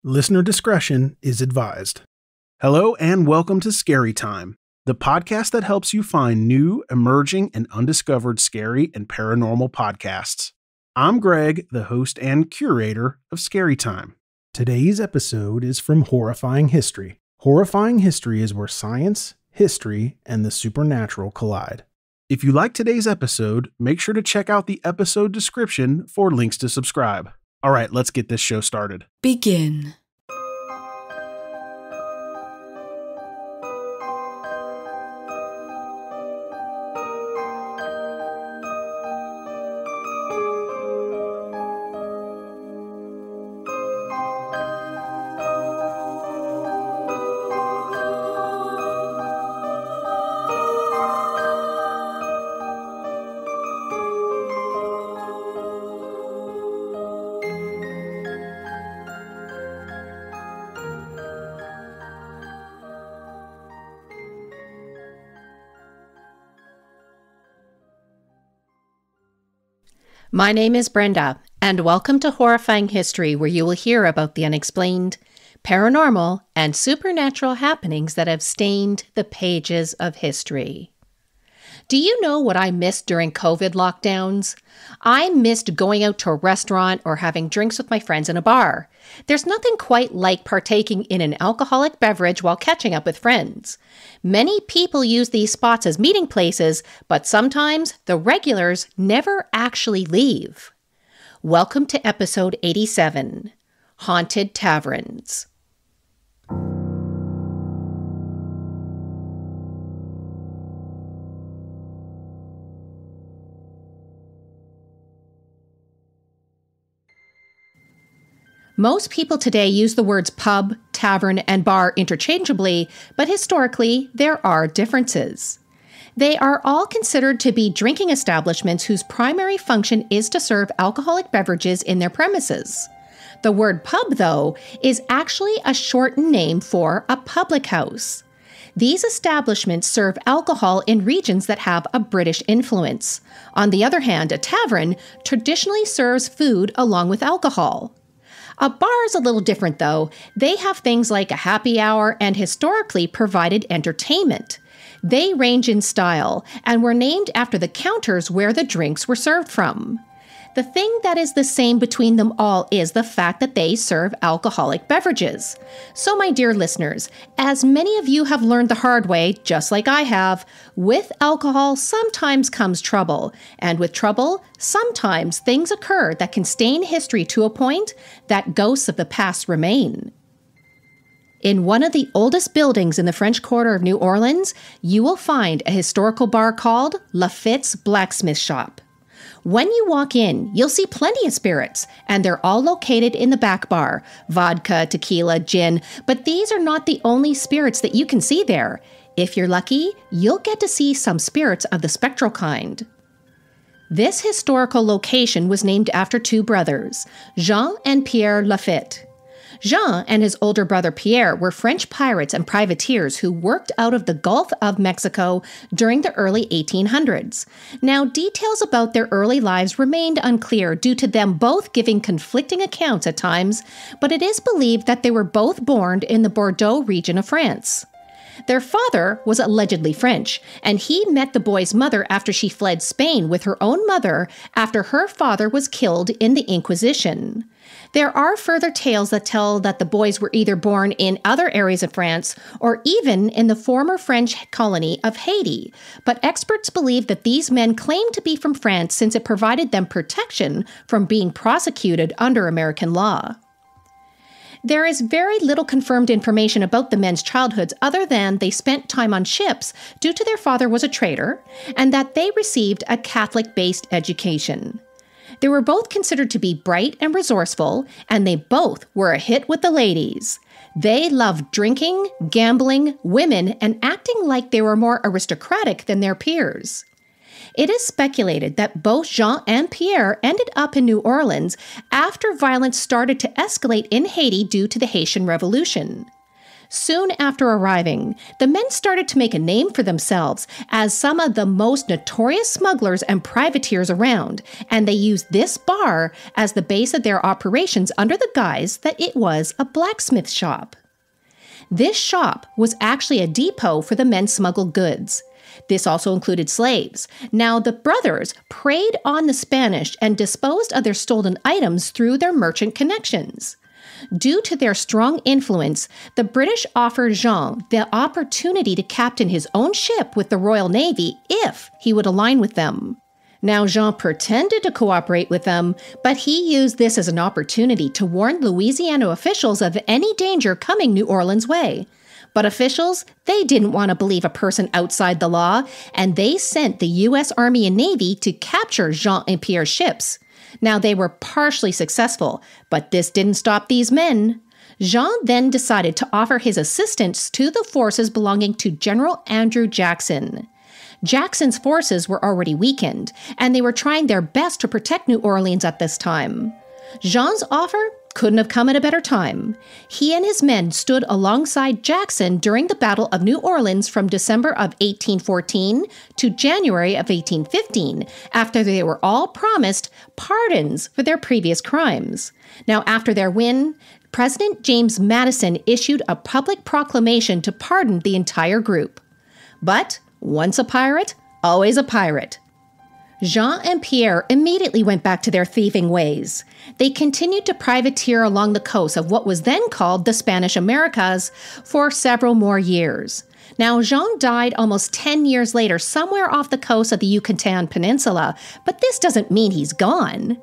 Listener discretion is advised. Hello and welcome to Scary Time, the podcast that helps you find new, emerging, and undiscovered scary and paranormal podcasts. I'm Greg, the host and curator of Scary Time. Today's episode is from Horrifying History. Horrifying History is where science, history, and the supernatural collide. If you like today's episode, make sure to check out the episode description for links to subscribe. All right, let's get this show started. Begin. My name is Brenda, and welcome to Horrifying History, where you will hear about the unexplained, paranormal, and supernatural happenings that have stained the pages of history. Do you know what I missed during COVID lockdowns? I missed going out to a restaurant or having drinks with my friends in a bar. There's nothing quite like partaking in an alcoholic beverage while catching up with friends. Many people use these spots as meeting places, but sometimes the regulars never actually leave. Welcome to episode 87, Haunted Taverns. Most people today use the words pub, tavern, and bar interchangeably, but historically, there are differences. They are all considered to be drinking establishments whose primary function is to serve alcoholic beverages in their premises. The word pub, though, is actually a shortened name for a public house. These establishments serve alcohol in regions that have a British influence. On the other hand, a tavern traditionally serves food along with alcohol. A bar is a little different, though. They have things like a happy hour and historically provided entertainment. They range in style and were named after the counters where the drinks were served from. The thing that is the same between them all is the fact that they serve alcoholic beverages. So, my dear listeners, as many of you have learned the hard way, just like I have, with alcohol sometimes comes trouble, and with trouble, sometimes things occur that can stain history to a point that ghosts of the past remain. In one of the oldest buildings in the French Quarter of New Orleans, you will find a historical bar called Lafitte's Blacksmith Shop. When you walk in, you'll see plenty of spirits, and they're all located in the back bar. Vodka, tequila, gin, but these are not the only spirits that you can see there. If you're lucky, you'll get to see some spirits of the spectral kind. This historical location was named after two brothers, Jean and Pierre Lafitte. Jean and his older brother Pierre were French pirates and privateers who worked out of the Gulf of Mexico during the early 1800s. Now, details about their early lives remained unclear due to them both giving conflicting accounts at times, but it is believed that they were both born in the Bordeaux region of France. Their father was allegedly French, and he met the boy's mother after she fled Spain with her own mother after her father was killed in the Inquisition. There are further tales that tell that the boys were either born in other areas of France or even in the former French colony of Haiti, but experts believe that these men claimed to be from France since it provided them protection from being prosecuted under American law. There is very little confirmed information about the men's childhoods other than they spent time on ships due to their father was a trader and that they received a Catholic-based education. They were both considered to be bright and resourceful, and they both were a hit with the ladies. They loved drinking, gambling, women, and acting like they were more aristocratic than their peers. It is speculated that both Jean and Pierre ended up in New Orleans after violence started to escalate in Haiti due to the Haitian Revolution. Soon after arriving, the men started to make a name for themselves as some of the most notorious smugglers and privateers around, and they used this bar as the base of their operations under the guise that it was a blacksmith shop. This shop was actually a depot for the men's smuggled goods. This also included slaves. Now, the brothers preyed on the Spanish and disposed of their stolen items through their merchant connections. Due to their strong influence, the British offered Jean the opportunity to captain his own ship with the Royal Navy if he would align with them. Now, Jean pretended to cooperate with them, but he used this as an opportunity to warn Louisiana officials of any danger coming New Orleans' way. But officials, they didn't want to believe a person outside the law, and they sent the U.S. Army and Navy to capture Jean and Pierre's ships. Now, they were partially successful, but this didn't stop these men. Jean then decided to offer his assistance to the forces belonging to General Andrew Jackson. Jackson's forces were already weakened, and they were trying their best to protect New Orleans at this time. Jean's offer couldn't have come at a better time. He and his men stood alongside Jackson during the Battle of New Orleans from December of 1814 to January of 1815, after they were all promised pardons for their previous crimes. Now, after their win, President James Madison issued a public proclamation to pardon the entire group. But once a pirate, always a pirate. Jean and Pierre immediately went back to their thieving ways. They continued to privateer along the coast of what was then called the Spanish Americas for several more years. Now, Jean died almost 10 years later somewhere off the coast of the Yucatan Peninsula, but this doesn't mean he's gone.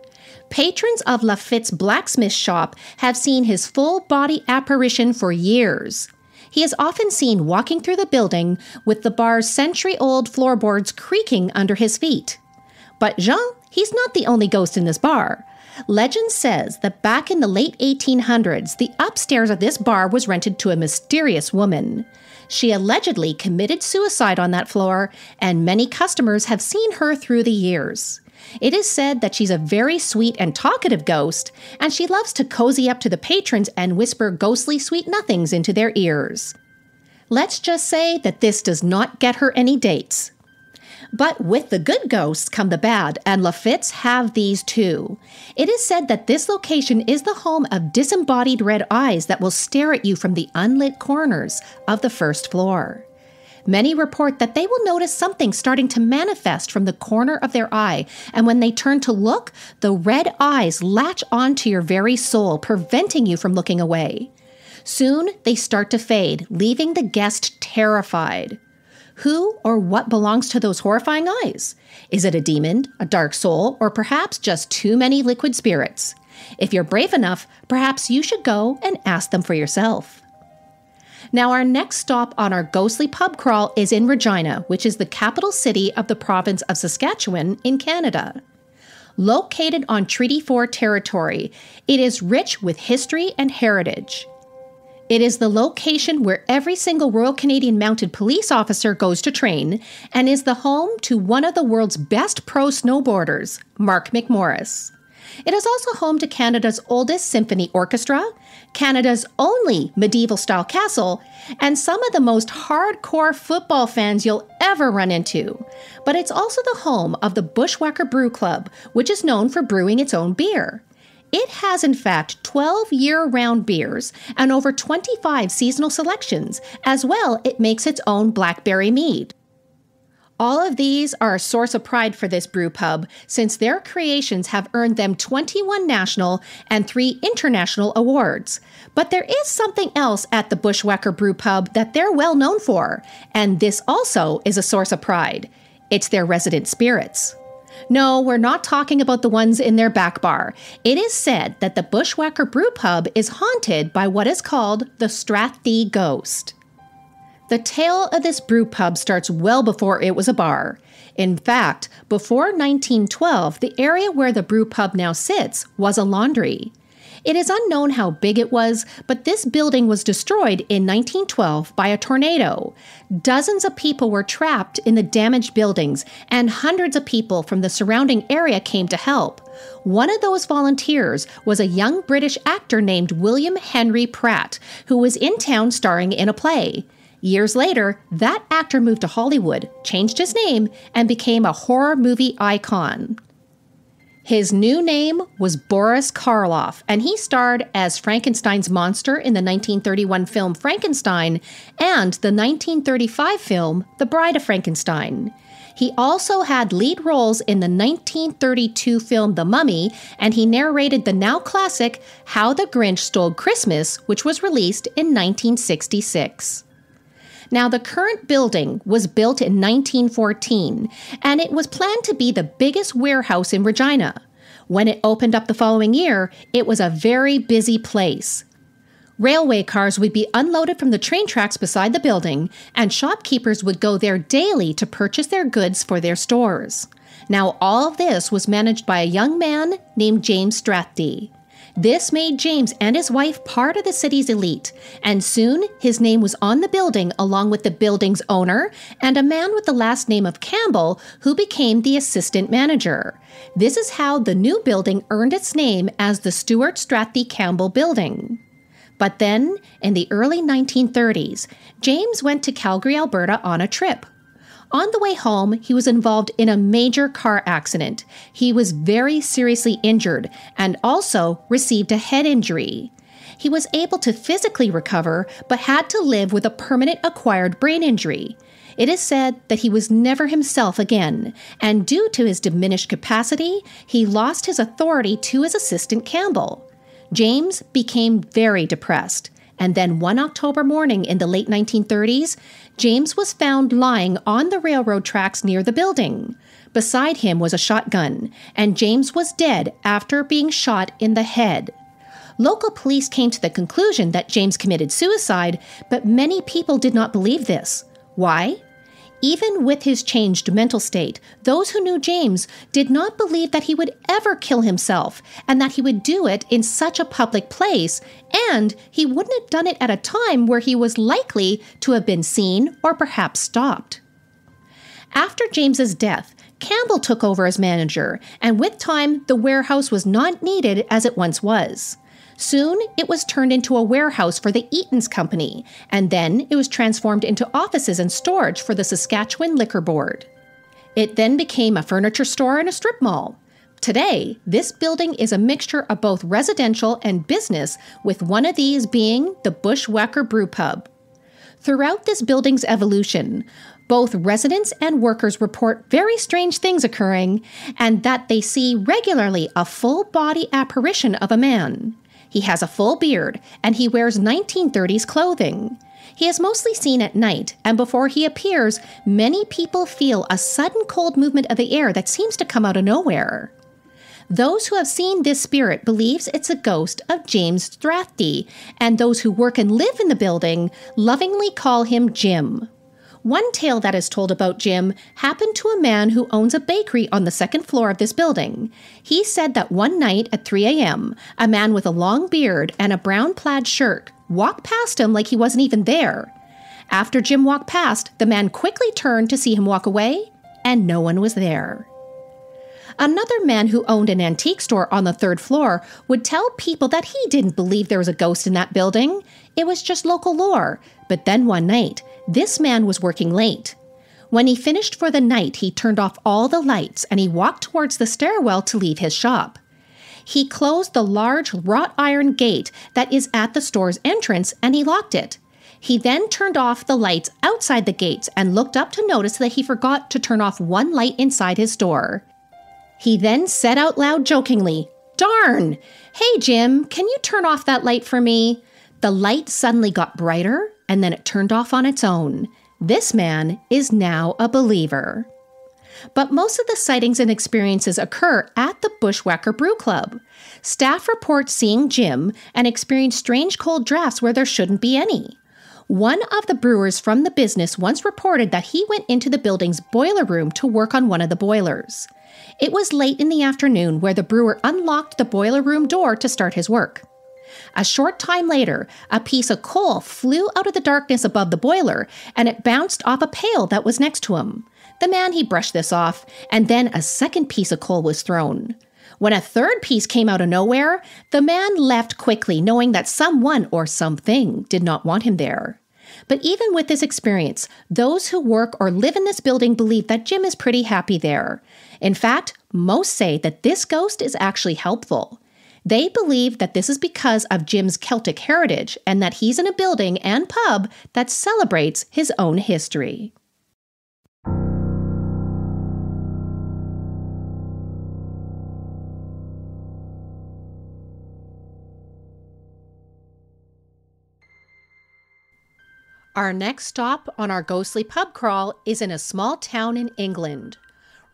Patrons of Lafitte's blacksmith shop have seen his full-body apparition for years. He is often seen walking through the building with the bar's century-old floorboards creaking under his feet. But Jean, he's not the only ghost in this bar. Legend says that back in the late 1800s, the upstairs of this bar was rented to a mysterious woman. She allegedly committed suicide on that floor, and many customers have seen her through the years. It is said that she's a very sweet and talkative ghost, and she loves to cozy up to the patrons and whisper ghostly sweet nothings into their ears. Let's just say that this does not get her any dates. But with the good ghosts come the bad, and Lafitte's have these too. It is said that this location is the home of disembodied red eyes that will stare at you from the unlit corners of the first floor. Many report that they will notice something starting to manifest from the corner of their eye, and when they turn to look, the red eyes latch onto your very soul, preventing you from looking away. Soon, they start to fade, leaving the guest terrified. Who or what belongs to those horrifying eyes? Is it a demon, a dark soul, or perhaps just too many liquid spirits? If you're brave enough, perhaps you should go and ask them for yourself. Now, our next stop on our ghostly pub crawl is in Regina, which is the capital city of the province of Saskatchewan in Canada. Located on Treaty 4 territory, it is rich with history and heritage. It is the location where every single Royal Canadian Mounted Police officer goes to train and is the home to one of the world's best pro snowboarders, Mark McMorris. It is also home to Canada's oldest symphony orchestra, Canada's only medieval-style castle, and some of the most hardcore football fans you'll ever run into. But it's also the home of the Bushwhacker Brew Club, which is known for brewing its own beer. It has, in fact, 12 year-round beers and over 25 seasonal selections. As well, it makes its own blackberry mead. All of these are a source of pride for this brew pub, since their creations have earned them 21 national and 3 international awards. But there is something else at the Bushwhacker Brew Pub that they're well known for, and this also is a source of pride. It's their resident spirits. No, we're not talking about the ones in their back bar. It is said that the Bushwhacker Brew Pub is haunted by what is called the Straththea Ghost. The tale of this brew pub starts well before it was a bar. In fact, before 1912, the area where the brew pub now sits was a laundry. It is unknown how big it was, but this building was destroyed in 1912 by a tornado. Dozens of people were trapped in the damaged buildings, and hundreds of people from the surrounding area came to help. One of those volunteers was a young British actor named William Henry Pratt, who was in town starring in a play. Years later, that actor moved to Hollywood, changed his name, and became a horror movie icon. His new name was Boris Karloff, and he starred as Frankenstein's monster in the 1931 film Frankenstein and the 1935 film The Bride of Frankenstein. He also had lead roles in the 1932 film The Mummy, and he narrated the now classic How the Grinch Stole Christmas, which was released in 1966. Now, the current building was built in 1914, and it was planned to be the biggest warehouse in Regina. When it opened up the following year, it was a very busy place. Railway cars would be unloaded from the train tracks beside the building, and shopkeepers would go there daily to purchase their goods for their stores. Now, all of this was managed by a young man named James Strathdee. This made James and his wife part of the city's elite, and soon his name was on the building along with the building's owner and a man with the last name of Campbell who became the assistant manager. This is how the new building earned its name as the Stuart Strathdee Campbell Building. But then, in the early 1930s, James went to Calgary, Alberta on a trip. On the way home, he was involved in a major car accident. He was very seriously injured and also received a head injury. He was able to physically recover, but had to live with a permanent acquired brain injury. It is said that he was never himself again, and due to his diminished capacity, he lost his authority to his assistant Campbell. James became very depressed. And then one October morning in the late 1930s, James was found lying on the railroad tracks near the building. Beside him was a shotgun, and James was dead after being shot in the head. Local police came to the conclusion that James committed suicide, but many people did not believe this. Why? Even with his changed mental state, those who knew James did not believe that he would ever kill himself and that he would do it in such a public place, and he wouldn't have done it at a time where he was likely to have been seen or perhaps stopped. After James's death, Campbell took over as manager, and with time, the warehouse was not needed as it once was. Soon, it was turned into a warehouse for the Eaton's Company, and then it was transformed into offices and storage for the Saskatchewan Liquor Board. It then became a furniture store and a strip mall. Today, this building is a mixture of both residential and business, with one of these being the Bushwhacker Brew Pub. Throughout this building's evolution, both residents and workers report very strange things occurring, and that they see regularly a full-body apparition of a man. He has a full beard, and he wears 1930s clothing. He is mostly seen at night, and before he appears, many people feel a sudden cold movement of the air that seems to come out of nowhere. Those who have seen this spirit believes it's a ghost of James Strathdee, and those who work and live in the building lovingly call him Jim. One tale that is told about Jim happened to a man who owns a bakery on the second floor of this building. He said that one night at 3 a.m., a man with a long beard and a brown plaid shirt walked past him like he wasn't even there. After Jim walked past, the man quickly turned to see him walk away, and no one was there. Another man who owned an antique store on the third floor would tell people that he didn't believe there was a ghost in that building. It was just local lore. But then one night, this man was working late. When he finished for the night, he turned off all the lights and he walked towards the stairwell to leave his shop. He closed the large wrought iron gate that is at the store's entrance and he locked it. He then turned off the lights outside the gates and looked up to notice that he forgot to turn off one light inside his store. He then said out loud jokingly, "Darn! Hey Jim, can you turn off that light for me?" The light suddenly got brighter and then it turned off on its own. This man is now a believer. But most of the sightings and experiences occur at the Bushwhacker Brew Club. Staff report seeing Jim and experience strange cold drafts where there shouldn't be any. One of the brewers from the business once reported that he went into the building's boiler room to work on one of the boilers. It was late in the afternoon where the brewer unlocked the boiler room door to start his work. A short time later, a piece of coal flew out of the darkness above the boiler, and it bounced off a pail that was next to him. The man, he brushed this off, and then a second piece of coal was thrown. When a third piece came out of nowhere, the man left quickly, knowing that someone or something did not want him there. But even with this experience, those who work or live in this building believe that Jim is pretty happy there. In fact, most say that this ghost is actually helpful. They believe that this is because of Jim's Celtic heritage and that he's in a building and pub that celebrates his own history. Our next stop on our ghostly pub crawl is in a small town in England.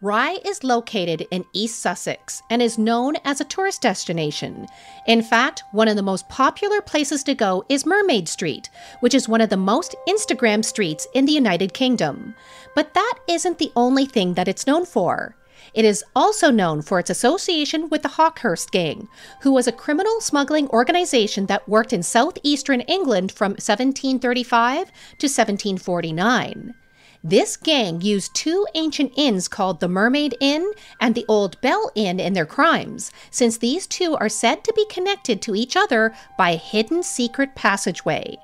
Rye is located in East Sussex and is known as a tourist destination. In fact, one of the most popular places to go is Mermaid Street, which is one of the most Instagrammed streets in the United Kingdom. But that isn't the only thing that it's known for. It is also known for its association with the Hawkhurst Gang, who was a criminal smuggling organization that worked in southeastern England from 1735 to 1749. This gang used two ancient inns called the Mermaid Inn and the Old Bell Inn in their crimes, since these two are said to be connected to each other by a hidden secret passageway.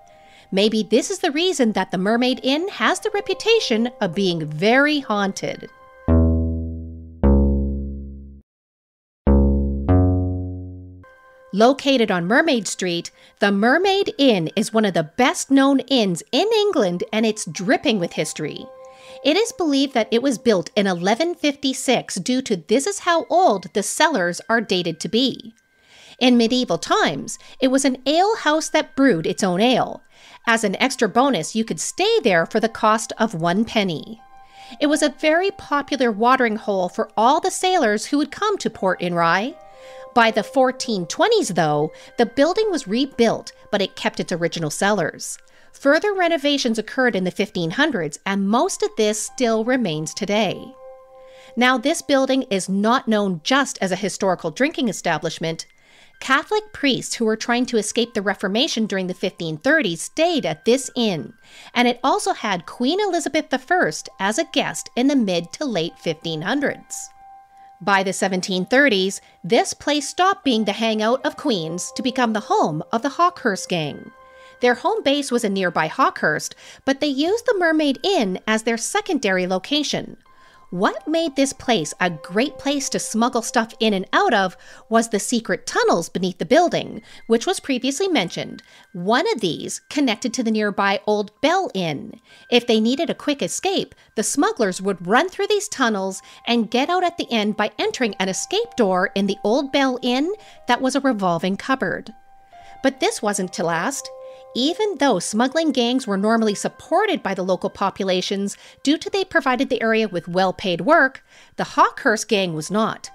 Maybe this is the reason that the Mermaid Inn has the reputation of being very haunted. Located on Mermaid Street, the Mermaid Inn is one of the best-known inns in England, and it's dripping with history. It is believed that it was built in 1156 due to this is how old the cellars are dated to be. In medieval times, it was an ale house that brewed its own ale. As an extra bonus, you could stay there for the cost of 1 penny. It was a very popular watering hole for all the sailors who would come to port in Rye. By the 1420s, though, the building was rebuilt, but it kept its original cellars. Further renovations occurred in the 1500s, and most of this still remains today. Now, this building is not known just as a historical drinking establishment. Catholic priests who were trying to escape the Reformation during the 1530s stayed at this inn, and it also had Queen Elizabeth I as a guest in the mid to late 1500s. By the 1730s, this place stopped being the hangout of queens to become the home of the Hawkhurst Gang. Their home base was in nearby Hawkhurst, but they used the Mermaid Inn as their secondary location. What made this place a great place to smuggle stuff in and out of was the secret tunnels beneath the building, which was previously mentioned. One of these connected to the nearby Old Bell Inn. If they needed a quick escape, the smugglers would run through these tunnels and get out at the end by entering an escape door in the Old Bell Inn that was a revolving cupboard. But this wasn't to last. Even though smuggling gangs were normally supported by the local populations due to they provided the area with well-paid work, the Hawkhurst Gang was not.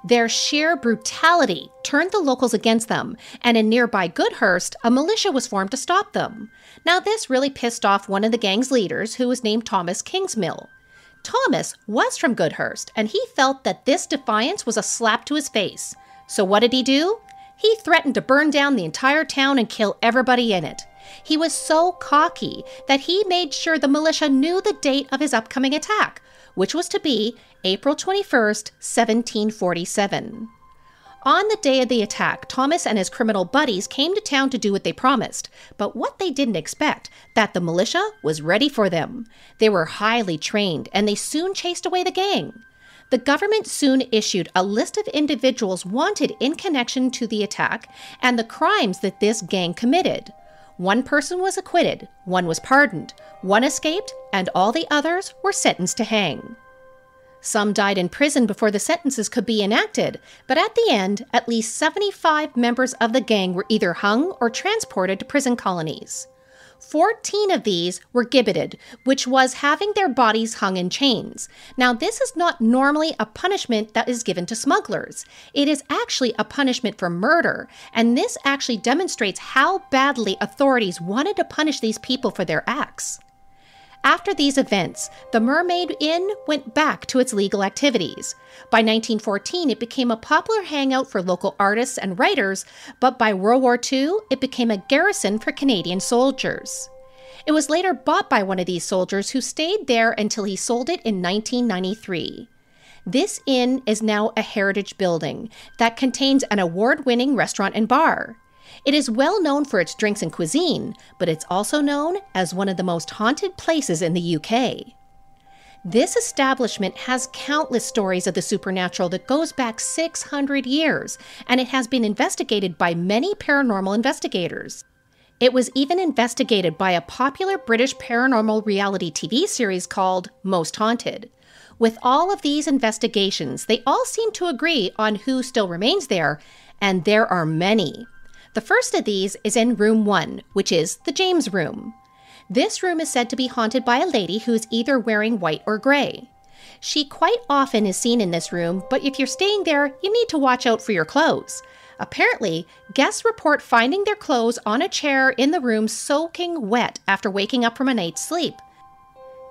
Their sheer brutality turned the locals against them, and in nearby Goodhurst, a militia was formed to stop them. Now this really pissed off one of the gang's leaders, who was named Thomas Kingsmill. Thomas was from Goodhurst, and he felt that this defiance was a slap to his face. So what did he do? He threatened to burn down the entire town and kill everybody in it. He was so cocky that he made sure the militia knew the date of his upcoming attack, which was to be April 21st, 1747. On the day of the attack, Thomas and his criminal buddies came to town to do what they promised, but what they didn't expect, that the militia was ready for them. They were highly trained, and they soon chased away the gang. The government soon issued a list of individuals wanted in connection to the attack and the crimes that this gang committed. One person was acquitted, one was pardoned, one escaped, and all the others were sentenced to hang. Some died in prison before the sentences could be enacted, but at the end, at least 75 members of the gang were either hung or transported to prison colonies. 14 of these were gibbeted, which was having their bodies hung in chains. Now, this is not normally a punishment that is given to smugglers. It is actually a punishment for murder, and this actually demonstrates how badly authorities wanted to punish these people for their acts. After these events, the Mermaid Inn went back to its legal activities. By 1914, it became a popular hangout for local artists and writers, but by World War II, it became a garrison for Canadian soldiers. It was later bought by one of these soldiers who stayed there until he sold it in 1993. This inn is now a heritage building that contains an award-winning restaurant and bar. It is well known for its drinks and cuisine, but it's also known as one of the most haunted places in the UK. This establishment has countless stories of the supernatural that goes back 600 years, and it has been investigated by many paranormal investigators. It was even investigated by a popular British paranormal reality TV series called Most Haunted. With all of these investigations, they all seem to agree on who still remains there, and there are many. The first of these is in Room 1, which is the James Room. This room is said to be haunted by a lady who is either wearing white or gray. She quite often is seen in this room, but if you're staying there, you need to watch out for your clothes. Apparently, guests report finding their clothes on a chair in the room soaking wet after waking up from a night's sleep.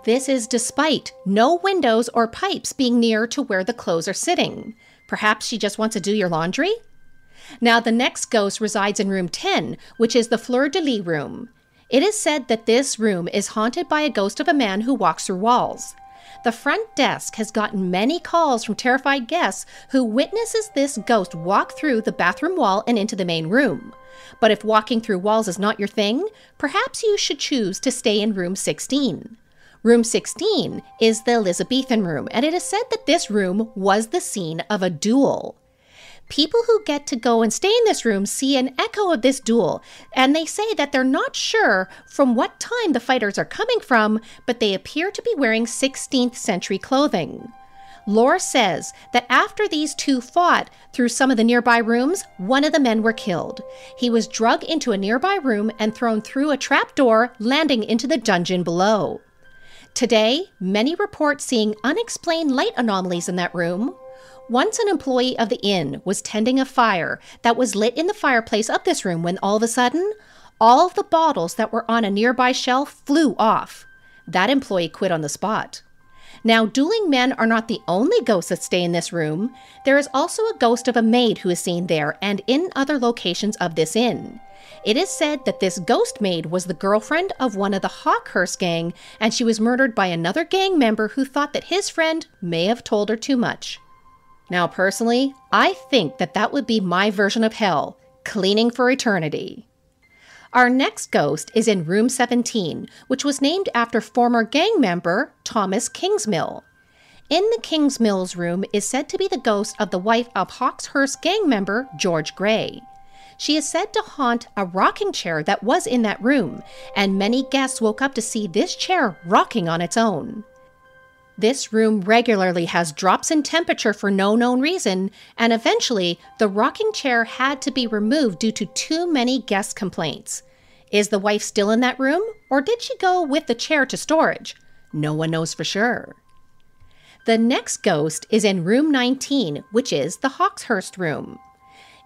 This is despite no windows or pipes being near to where the clothes are sitting. Perhaps she just wants to do your laundry? Now, the next ghost resides in room 10, which is the fleur-de-lis room. It is said that this room is haunted by a ghost of a man who walks through walls. The front desk has gotten many calls from terrified guests who witnesses this ghost walk through the bathroom wall and into the main room. But if walking through walls is not your thing, perhaps you should choose to stay in room 16. Room 16 is the Elizabethan room, and it is said that this room was the scene of a duel. People who get to go and stay in this room see an echo of this duel, and they say that they're not sure from what time the fighters are coming from, but they appear to be wearing 16th century clothing. Lore says that after these two fought through some of the nearby rooms, one of the men were killed. He was dragged into a nearby room and thrown through a trapdoor, landing into the dungeon below. Today, many report seeing unexplained light anomalies in that room. Once an employee of the inn was tending a fire that was lit in the fireplace of this room when all of a sudden, all of the bottles that were on a nearby shelf flew off. That employee quit on the spot. Now, dueling men are not the only ghosts that stay in this room. There is also a ghost of a maid who is seen there and in other locations of this inn. It is said that this ghost maid was the girlfriend of one of the Hawkhurst gang, and she was murdered by another gang member who thought that his friend may have told her too much. Now, personally, I think that that would be my version of hell, cleaning for eternity. Our next ghost is in room 17, which was named after former gang member Thomas Kingsmill. In the Kingsmill's room is said to be the ghost of the wife of Hawkhurst gang member George Gray. She is said to haunt a rocking chair that was in that room, and many guests woke up to see this chair rocking on its own. This room regularly has drops in temperature for no known reason, and eventually the rocking chair had to be removed due to too many guest complaints. Is the wife still in that room, or did she go with the chair to storage? No one knows for sure. The next ghost is in room 19, which is the Hawkhurst room.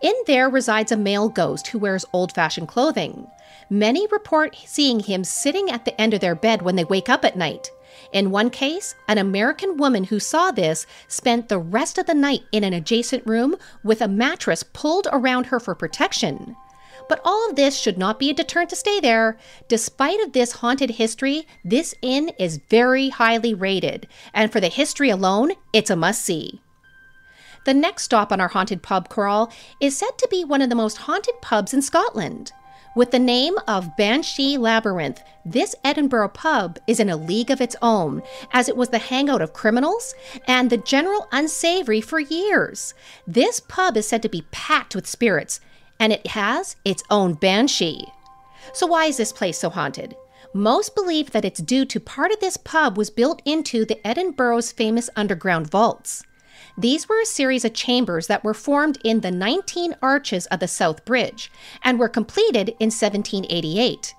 In there resides a male ghost who wears old-fashioned clothing. Many report seeing him sitting at the end of their bed when they wake up at night. In one case, an American woman who saw this spent the rest of the night in an adjacent room with a mattress pulled around her for protection. But all of this should not be a deterrent to stay there. Despite of this haunted history, this inn is very highly rated, and for the history alone, it's a must-see. The next stop on our haunted pub crawl is said to be one of the most haunted pubs in Scotland. With the name of Banshee Labyrinth, this Edinburgh pub is in a league of its own, as it was the hangout of criminals and the general unsavory for years. This pub is said to be packed with spirits, and it has its own banshee. So why is this place so haunted? Most believe that it's due to part of this pub was built into the Edinburgh's famous underground vaults. These were a series of chambers that were formed in the 19 arches of the South Bridge and were completed in 1788.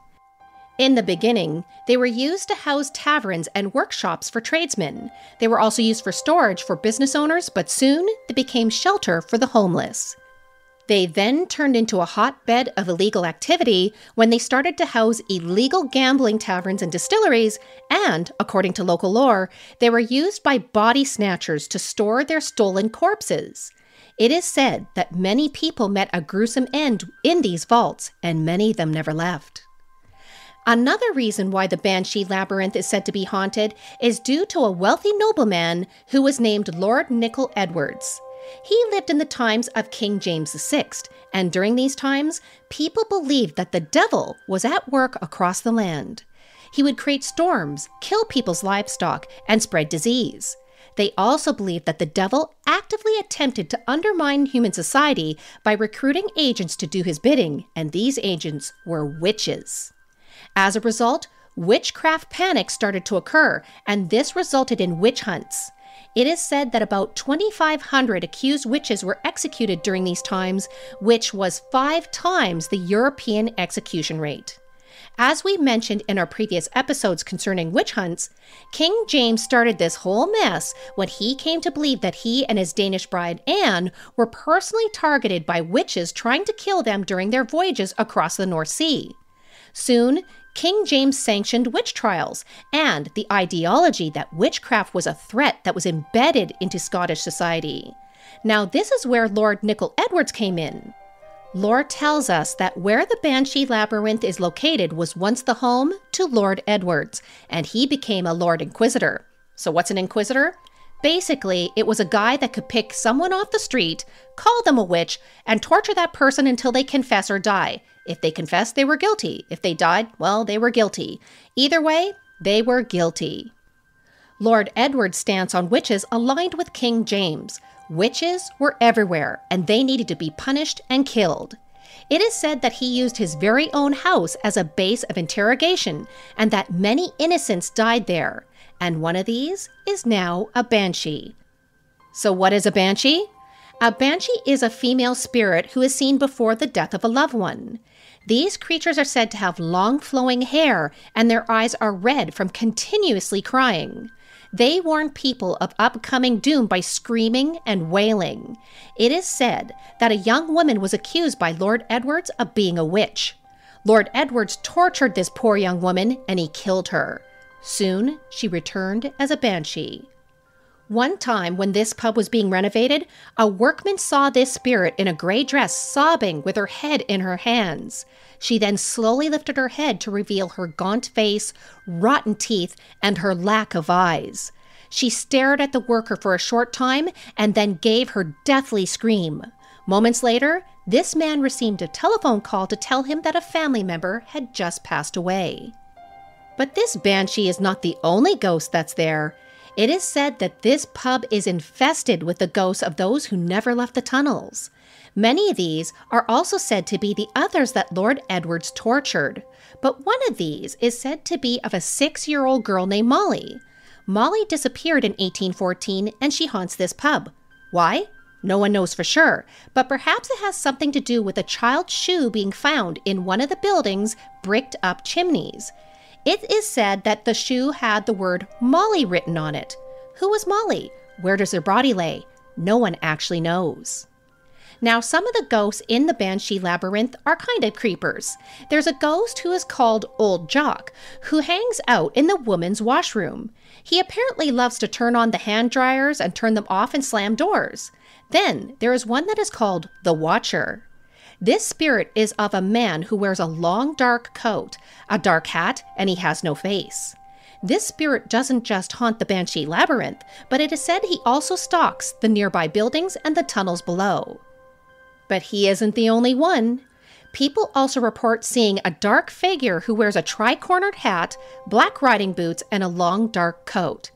In the beginning, they were used to house taverns and workshops for tradesmen. They were also used for storage for business owners, but soon they became shelter for the homeless. They then turned into a hotbed of illegal activity when they started to house illegal gambling taverns and distilleries, and, according to local lore, they were used by body snatchers to store their stolen corpses. It is said that many people met a gruesome end in these vaults, and many of them never left. Another reason why the Banshee Labyrinth is said to be haunted is due to a wealthy nobleman who was named Lord Nichol Edwards. He lived in the times of King James VI, and during these times, people believed that the devil was at work across the land. He would create storms, kill people's livestock, and spread disease. They also believed that the devil actively attempted to undermine human society by recruiting agents to do his bidding, and these agents were witches. As a result, witchcraft panics started to occur, and this resulted in witch hunts. It is said that about 2,500 accused witches were executed during these times, which was 5 times the European execution rate. As we mentioned in our previous episodes concerning witch hunts, King James started this whole mess when he came to believe that he and his Danish bride Anne were personally targeted by witches trying to kill them during their voyages across the North Sea. Soon, King James sanctioned witch trials, and the ideology that witchcraft was a threat that was embedded into Scottish society. Now, this is where Lord Nichol Edwards came in. Lore tells us that where the Banshee Labyrinth is located was once the home to Lord Edwards, and he became a Lord Inquisitor. So what's an Inquisitor? Basically, it was a guy that could pick someone off the street, call them a witch, and torture that person until they confess or die. If they confessed, they were guilty. If they died, well, they were guilty. Either way, they were guilty. Lord Edward's stance on witches aligned with King James. Witches were everywhere, and they needed to be punished and killed. It is said that he used his very own house as a base of interrogation, and that many innocents died there. And one of these is now a banshee. So what is a banshee? A banshee is a female spirit who is seen before the death of a loved one. These creatures are said to have long flowing hair, and their eyes are red from continuously crying. They warn people of upcoming doom by screaming and wailing. It is said that a young woman was accused by Lord Edwards of being a witch. Lord Edwards tortured this poor young woman, and he killed her. Soon, she returned as a banshee. One time, when this pub was being renovated, a workman saw this spirit in a gray dress sobbing with her head in her hands. She then slowly lifted her head to reveal her gaunt face, rotten teeth, and her lack of eyes. She stared at the worker for a short time and then gave her deathly scream. Moments later, this man received a telephone call to tell him that a family member had just passed away. But this banshee is not the only ghost that's there. It is said that this pub is infested with the ghosts of those who never left the tunnels. Many of these are also said to be the others that Lord Edwards tortured. But one of these is said to be of a 6-year-old girl named Molly. Molly disappeared in 1814 and she haunts this pub. Why? No one knows for sure, but perhaps it has something to do with a child's shoe being found in one of the building's bricked up chimneys. It is said that the shoe had the word Molly written on it. Who was Molly? Where does her body lay? No one actually knows. Now, some of the ghosts in the Banshee Labyrinth are kind of creepers. There's a ghost who is called Old Jock, who hangs out in the woman's washroom. He apparently loves to turn on the hand dryers and turn them off and slam doors. Then, there is one that is called the Watcher. This spirit is of a man who wears a long dark coat, a dark hat, and he has no face. This spirit doesn't just haunt the Banshee Labyrinth, but it is said he also stalks the nearby buildings and the tunnels below. But he isn't the only one. People also report seeing a dark figure who wears a tri-cornered hat, black riding boots, and a long dark coat.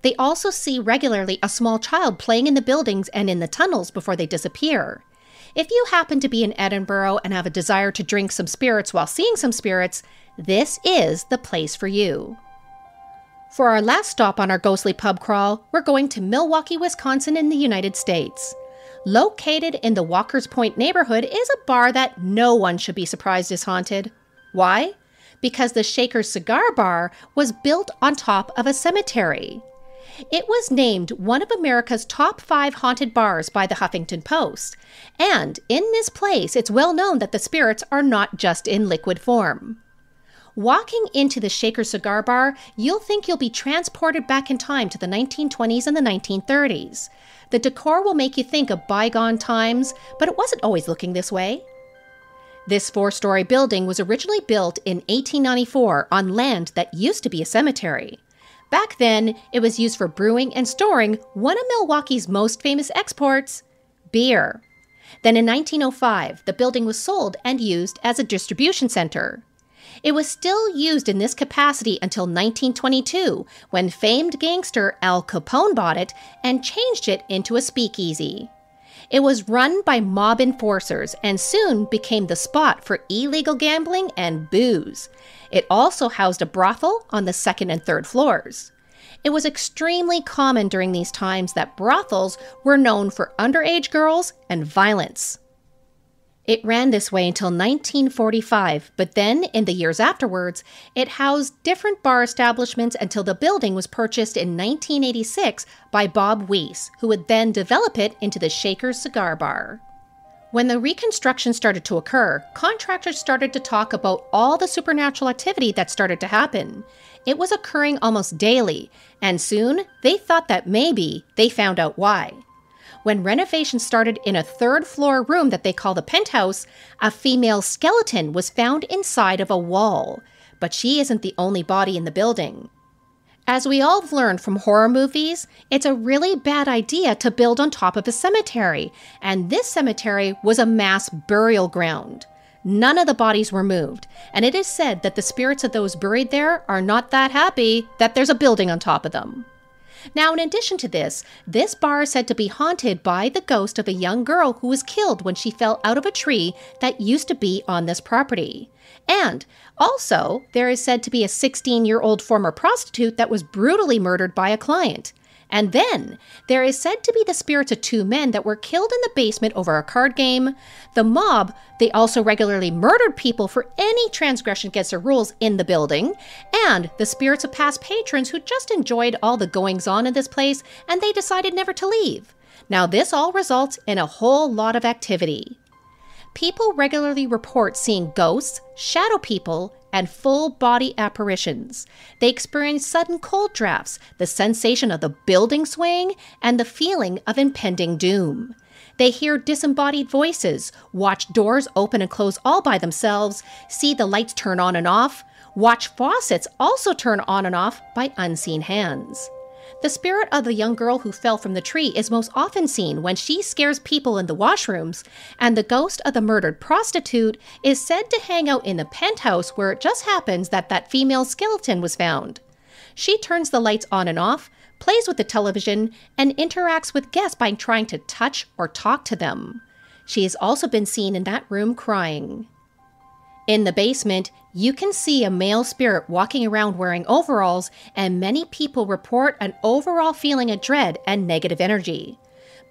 They also see regularly a small child playing in the buildings and in the tunnels before they disappear. If you happen to be in Edinburgh and have a desire to drink some spirits while seeing some spirits, this is the place for you. For our last stop on our ghostly pub crawl, we're going to Milwaukee, Wisconsin in the United States. Located in the Walker's Point neighborhood is a bar that no one should be surprised is haunted. Why? Because the Shaker's Cigar Bar was built on top of a cemetery. It was named one of America's top 5 haunted bars by the Huffington Post. And in this place, it's well known that the spirits are not just in liquid form. Walking into the Shaker Cigar Bar, you'll think you'll be transported back in time to the 1920s and the 1930s. The decor will make you think of bygone times, but it wasn't always looking this way. This 4-story building was originally built in 1894 on land that used to be a cemetery. Back then, it was used for brewing and storing one of Milwaukee's most famous exports, beer. Then in 1905, the building was sold and used as a distribution center. It was still used in this capacity until 1922, when famed gangster Al Capone bought it and changed it into a speakeasy. It was run by mob enforcers and soon became the spot for illegal gambling and booze. It also housed a brothel on the 2nd and 3rd floors. It was extremely common during these times that brothels were known for underage girls and violence. It ran this way until 1945, but then, in the years afterwards, it housed different bar establishments until the building was purchased in 1986 by Bob Weiss, who would then develop it into the Shaker Cigar Bar. When the reconstruction started to occur, contractors started to talk about all the supernatural activity that started to happen. It was occurring almost daily, and soon they thought that maybe they found out why. When renovations started in a 3rd-floor room that they call the penthouse, a female skeleton was found inside of a wall. But she isn't the only body in the building. As we all have learned from horror movies, it's a really bad idea to build on top of a cemetery, and this cemetery was a mass burial ground. None of the bodies were moved, and it is said that the spirits of those buried there are not that happy that there's a building on top of them. Now, in addition to this bar is said to be haunted by the ghost of a young girl who was killed when she fell out of a tree that used to be on this property. And also, there is said to be a 16-year-old former prostitute that was brutally murdered by a client. And then, there is said to be the spirits of 2 men that were killed in the basement over a card game. The mob, they also regularly murdered people for any transgression against their rules in the building. And the spirits of past patrons who just enjoyed all the goings-on in this place and they decided never to leave. Now, this all results in a whole lot of activity. People regularly report seeing ghosts, shadow people, and full-body apparitions. They experience sudden cold drafts, the sensation of the building swaying, and the feeling of impending doom. They hear disembodied voices, watch doors open and close all by themselves, see the lights turn on and off, watch faucets also turn on and off by unseen hands. The spirit of the young girl who fell from the tree is most often seen when she scares people in the washrooms, and the ghost of the murdered prostitute is said to hang out in the penthouse where it just happens that that female skeleton was found. She turns the lights on and off, plays with the television, and interacts with guests by trying to touch or talk to them. She has also been seen in that room crying. In the basement, you can see a male spirit walking around wearing overalls, and many people report an overall feeling of dread and negative energy.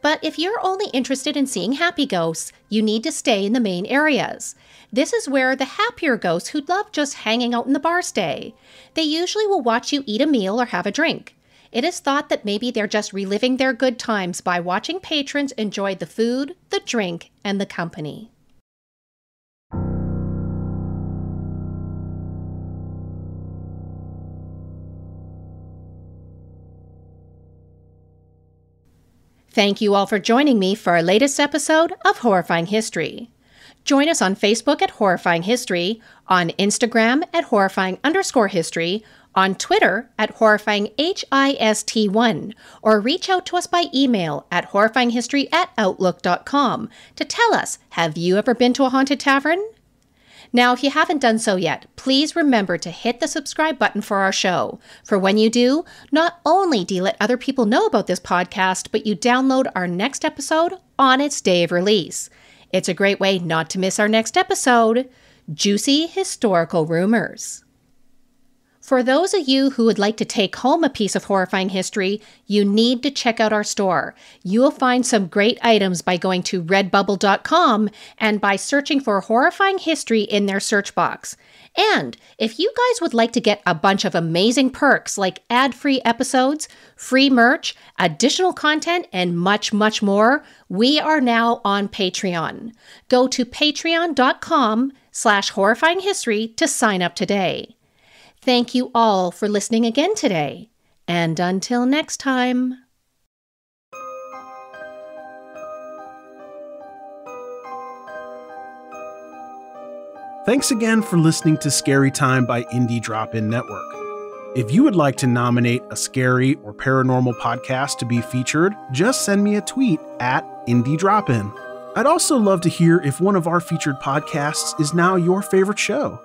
But if you're only interested in seeing happy ghosts, you need to stay in the main areas. This is where the happier ghosts who love just hanging out in the bar stay. They usually will watch you eat a meal or have a drink. It is thought that maybe they're just reliving their good times by watching patrons enjoy the food, the drink, and the company. Thank you all for joining me for our latest episode of Horrifying History. Join us on Facebook at Horrifying History, on Instagram at Horrifying_History, on Twitter at HorrifyingHIST1, or reach out to us by email at horrifyinghistory@outlook.com to tell us, have you ever been to a haunted tavern? Now, if you haven't done so yet, please remember to hit the subscribe button for our show. For when you do, not only do you let other people know about this podcast, but you download our next episode on its day of release. It's a great way not to miss our next episode, Juicy Historical Rumors. For those of you who would like to take home a piece of horrifying history, you need to check out our store. You will find some great items by going to redbubble.com and by searching for Horrifying History in their search box. And if you guys would like to get a bunch of amazing perks like ad-free episodes, free merch, additional content, and much, much more, we are now on Patreon. Go to patreon.com/horrifyinghistory to sign up today. Thank you all for listening again today. And until next time. Thanks again for listening to Scary Time by Indie Drop-In Network. If you would like to nominate a scary or paranormal podcast to be featured, just send me a tweet at Indie Drop-In. I'd also love to hear if one of our featured podcasts is now your favorite show.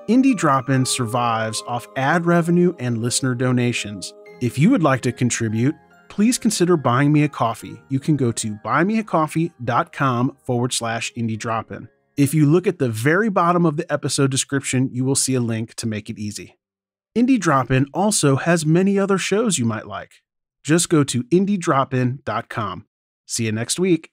Indie Drop-In survives off ad revenue and listener donations. If you would like to contribute, please consider buying me a coffee. You can go to buymeacoffee.com/Indie Drop-In. If you look at the very bottom of the episode description, you will see a link to make it easy. Indie Drop-In also has many other shows you might like. Just go to indiedropin.com. See you next week.